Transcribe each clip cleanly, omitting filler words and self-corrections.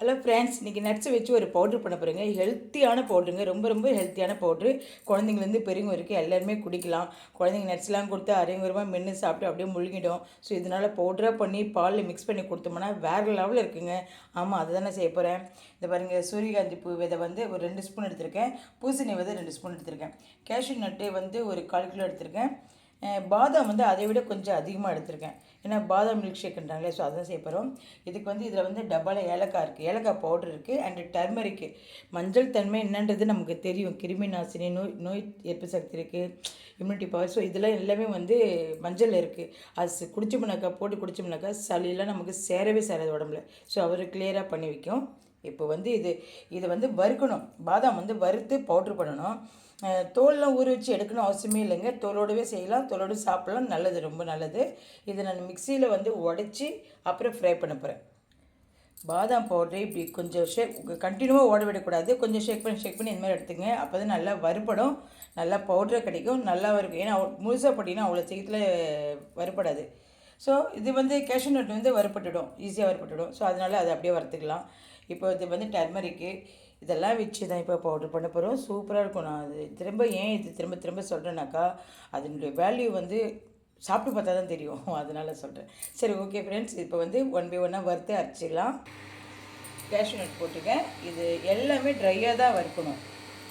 Hello friends, இன்றைக்கி நட்ஸை வச்சு ஒரு பவுட்ரு பண்ண போகிறேங்க. ஹெல்த்தியான பவுட்ருங்க, ரொம்ப ரொம்ப ஹெல்த்தியான பவுட்ரு. குழந்தைங்கலேருந்து பெரியவங்க வரைக்கும் எல்லாருமே குடிக்கலாம். குழந்தைங்க நட்ஸ்லாம் கொடுத்து அரைங்குறமாக மென்று சாப்பிட்டு அப்படியே முழுங்கிடும். ஸோ இதனால் பவுட்ராக பண்ணி பாலில் மிக்ஸ் பண்ணி கொடுத்தோம்னா வேறு லெவலில் இருக்குங்க. ஆமாம், அதை தானே செய்ய போகிறேன். இந்த பாருங்கள், சூரியகாந்தி பூ விதை வந்து ஒரு 2 ஸ்பூன் எடுத்திருக்கேன். பூசணி விதை 2 ஸ்பூன் எடுத்திருக்கேன். கேஷ்யூ நட்டு வந்து ஒரு 1/4 கிலோ எடுத்திருக்கேன். பாதாம் வந்து அதை விட கொஞ்சம் அதிகமாக எடுத்திருக்கேன். ஏன்னா பாதாம் மில்க் ஷேக்குன்றாங்களே, ஸோ அதான் செய்ய போகிறோம். இதுக்கு வந்து இதில் வந்து டப்பாவில் ஏலக்காய் இருக்குது, ஏலக்காய் பவுடர் இருக்குது, அண்டு டர்மரிக்கு. மஞ்சள் தன்மை என்னன்றது நமக்கு தெரியும். கிருமி நாசினி, நோய் எதிர்ப்பு சக்தி இருக்குது, இம்யூனிட்டி பவர். ஸோ இதெல்லாம் எல்லாமே வந்து மஞ்சள் இருக்குது. அது குடிச்சோம்னாக்கா, போட்டு குடிச்சோம்னாக்கா சளியெல்லாம் நமக்கு சேரவே சேராது உடம்புல. ஸோ அவர் கிளியராக பண்ணி வைக்கும். இப்போ வந்து இதை வந்து வறுக்கணும். பாதாம் வந்து வறுத்து பவுட்ரு பண்ணணும். தோல்லாம் ஊற வச்சு எடுக்கணும் அவசியமே இல்லைங்க. தோலோடவே செய்யலாம், தோலோடு சாப்பிட்லாம். நல்லது, ரொம்ப நல்லது. இதை நான் மிக்சியில் வந்து உடச்சி அப்புறம் ஃப்ரை பண்ண போகிறேன். பாதாம் பவுட்ரு இப்படி கொஞ்சம் கண்டினியூவாக ஓட விடக்கூடாது. கொஞ்சம் ஷேக் பண்ணி இந்த மாதிரி எடுத்துங்க. அப்போ தான் நல்லா வறுபடும், நல்லா பவுட்ரு கிடைக்கும், நல்லா இருக்கும். ஏன்னா முழுசாக போட்டிங்கன்னா அவ்வளோ சீக்கிரத்தில் வறுபடாது. ஸோ இது வந்து கேஷ்யூ நட் வந்து வறுபட்டுடும், ஈஸியாக வறுபட்டுடும். ஸோ அதனால் அதை அப்படியே வறுத்துக்கலாம். இப்போ இது வந்து டர்மரிக்கு இதெல்லாம் வச்சு தான் இப்போ பவுட்ரு பண்ண போகிறோம். சூப்பராக இருக்கும். நான் அது திரும்ப திரும்ப சொல்கிறேன்னாக்கா, அதனுடைய வேல்யூ வந்து சாப்பிட்டு பார்த்தா தான் தெரியும். அதனால் சொல்கிறேன். சரி, ஓகே ஃப்ரெண்ட்ஸ், இப்போ வந்து 1 பை 1 வறுத்து அரைச்சிக்கலாம். கேஷ்யூ நட் போட்டிருக்கேன். இது எல்லாமே ட்ரையாக தான் வறுக்கணும்.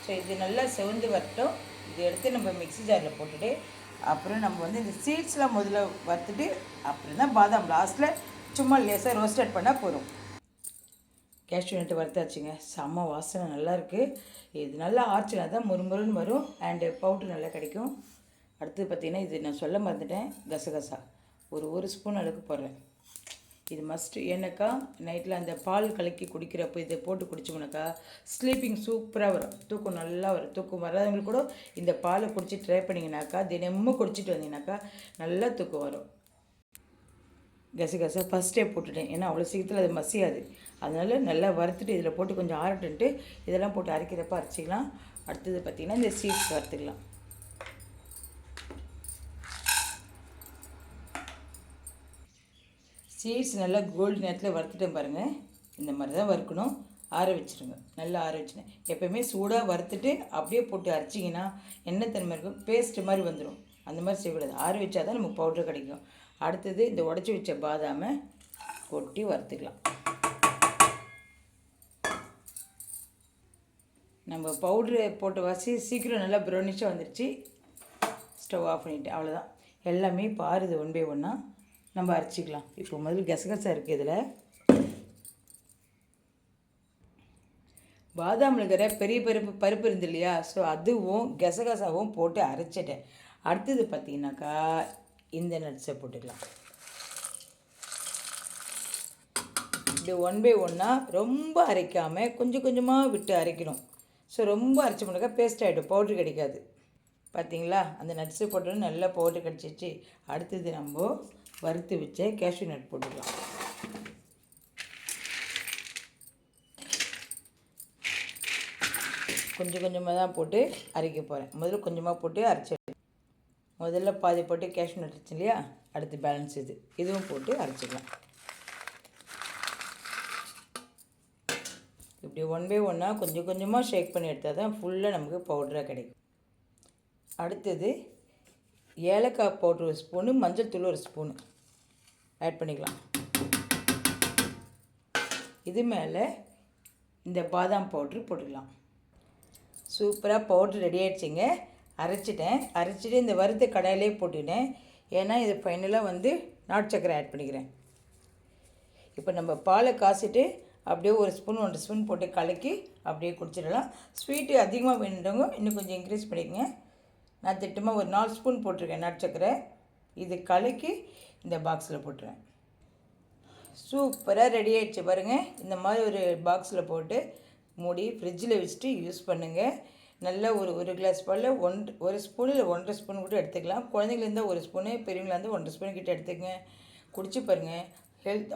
ஸோ இது நல்லா செவந்து வரட்டும். இது எடுத்து நம்ம மிக்ஸி ஜாரில் போட்டுட்டு அப்புறம் நம்ம வந்து இந்த சீட்ஸ்லாம் முதல்ல வறுத்துட்டு அப்புறம் தான் பாதாம் லாஸ்ட்டில் சும்மா லேசாக ரோஸ்டட் பண்ணால் போதும். கேஷ்யூ நட்டு வறுத்தாச்சுங்க. செம்ம வாசனை நல்லாயிருக்கு. இது நல்லா ஆச்சுனா தான் முறுமுறுன்னு வரும், அண்டு பவுட்ரு நல்லா கிடைக்கும். அடுத்தது பார்த்திங்கன்னா, இது நான் சொல்ல மறந்துட்டேன், கசகசா ஒரு ஸ்பூன் அளவுக்கு போடுறேன். இது மஸ்ட்டு. ஏன்னாக்கா நைட்டில் அந்த பால் கலக்கி குடிக்கிறப்போ இதை போட்டு குடிச்சோம்னாக்கா ஸ்லீப்பிங் சூப்பராக வரும், தூக்கம் நல்லா வரும். தூக்கம் வராதவங்களுக்கு கூட இந்த பாலை குடிச்சு ட்ரை பண்ணிங்கனாக்கா, தினமும் குடிச்சிட்டு வந்தீங்கன்னாக்கா நல்லா தூக்கம் வரும். கசகசா ஃபஸ்ட்டே போட்டுட்டேன், ஏன்னா அவ்வளோ சீக்கிரத்தில் அது மசியாது. அதனால் நல்லா வறுத்துட்டு இதில் போட்டு கொஞ்சம் ஆறட்டுன்ட்டு இதெல்லாம் போட்டு அரைக்கிறப்ப அரைச்சிக்கலாம். அடுத்தது பார்த்திங்கன்னா இந்த சீட்ஸ் வறுத்துக்கலாம். சீட்ஸ் நல்லா கோல்டு நேரத்தில் வறுத்துட்டேன் பாருங்கள். இந்த மாதிரி தான் வறுக்கணும். ஆற வச்சுருங்க, நல்லா ஆற வச்சுனேன். எப்போயுமே சூடாக வறுத்துட்டு அப்படியே போட்டு அரைச்சிங்கன்னா எண்ணெய் தன்மை இருக்கும், பேஸ்ட்டு மாதிரி வந்துடும். அந்த மாதிரி செய்யக்கூடாது, ஆற வச்சா தான் நமக்கு பவுட்ரு கிடைக்கும். அடுத்தது இந்த உடச்சி வச்ச பாதாமை கொட்டி வறுத்துக்கலாம். நம்ம பவுட்ரு போட்டு வாசி சீக்கிரம் நல்லா ப்ரௌனிஷாக வந்துடுச்சு. ஸ்டவ் ஆஃப் பண்ணிவிட்டு அவ்வளோதான். எல்லாமே பாருது 1 பை 1 நம்ம அரைச்சிக்கலாம். இப்போ முதல்ல கசகசா இருக்குது. இதில் பாதாமில் இருக்கிற பெரிய பருப்பு இருந்து இல்லையா, ஸோ அதுவும் கசகசாவும் போட்டு அரைச்சிட்டேன். அடுத்தது பார்த்திங்கனாக்கா இந்த நட்ஸை போட்டுக்கலாம். இப்படி 1 பை 1 ரொம்ப அரைக்காமல் கொஞ்சம் கொஞ்சமாக விட்டு அரைக்கணும். ஸோ ரொம்ப அரைச்சோம்னாக்கா பேஸ்ட் ஆகிடும், பவுட்ரு கிடைக்காது. பார்த்திங்களா, அந்த நட்ஸு போட்டோன்னு நல்லா பவுட்ரு கிடச்சிச்சு. அடுத்தது நம்ம வறுத்து வச்ச கேஷ்யூ நட் போட்டுக்கலாம். கொஞ்சம் கொஞ்சமாக தான் போட்டு அரைக்க போகிறேன். முதல்ல கொஞ்சமாக போட்டு அரைச்சி, முதல்ல பாதி போட்டு கேஷ்யூ நட் வச்சு இல்லையா, அடுத்து பேலன்ஸ் இதுவும் போட்டு அரைச்சிக்கலாம். இப்படி 1 பை 1 கொஞ்சம் கொஞ்சமாக ஷேக் பண்ணி எடுத்தால் தான் ஃபுல்லாக நமக்கு பவுடராக கிடைக்கும். அடுத்தது ஏலக்காய் பவுட்ரு 1 ஸ்பூனு, மஞ்சள் தூள் 1 ஸ்பூனு ஆட் பண்ணிக்கலாம். இது மேலே இந்த பாதாம் பவுட்ரு போட்டுக்கலாம். சூப்பராக பவுட்ரு ரெடி ஆகிடுச்சிங்க. அரைச்சிட்டு இந்த வறுத்த கடாயிலே போட்டுக்கிட்டேன். ஏன்னா இது ஃபைனலாக வந்து நாட்டு சக்கரை ஆட் பண்ணிக்கிறேன். இப்போ நம்ம பாலை காய்ச்சிட்டு அப்படியே 1 ஸ்பூன் 1 ஸ்பூன் போட்டு கலக்கி அப்படியே குடிச்சிடலாம். ஸ்வீட்டு அதிகமாக வேணுன்றவங்க இன்னும் கொஞ்சம் இன்க்ரீஸ் பண்ணிக்கங்க. நான் திட்டமாக ஒரு 4 ஸ்பூன் போட்டிருக்கேன் நாட்டு சக்கரை. இது கலக்கி இந்த பாக்ஸில் போட்டுருவேன். சூப்பராக ரெடி ஆகிடுச்சு பாருங்கள். இந்த மாதிரி ஒரு பாக்ஸில் போட்டு மூடி ஃப்ரிட்ஜில் வச்சுட்டு யூஸ் பண்ணுங்கள். நல்லா ஒரு கிளாஸ் பாலில் 1 ஸ்பூன் இல்லை 1.5 ஸ்பூன் கூட எடுத்துக்கலாம். குழந்தைங்கள இருந்தால் 1 ஸ்பூனு, பெரியவங்களா இருந்தால் 1.5 ஸ்பூன் கிட்ட எடுத்துக்கங்க. குடிச்சு பாருங்கள்.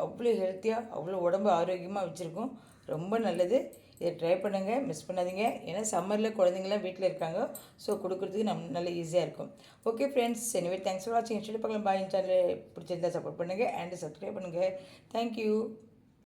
அவ்வளோ ஹெல்த்தியாக, அவ்வளோ உடம்பு ஆரோக்கியமாக வச்சுருக்கும். ரொம்ப நல்லது. இதை ட்ரை பண்ணுங்கள், மிஸ் பண்ணாதீங்க. ஏன்னா சம்மரில் குழந்தைங்களாம் வீட்டில் இருக்காங்க, ஸோ கொடுக்குறதுக்கு நல்ல ஈஸியாக இருக்கும். Okay friends, anyway thanks for வாட்சிங். பார்க்கலாம். பாய். சேனல் பிடிச்சிருந்தா சப்போர்ட் பண்ணுங்கள் அண்ட் சப்ஸ்கிரைப் பண்ணுங்கள். தேங்க்யூ.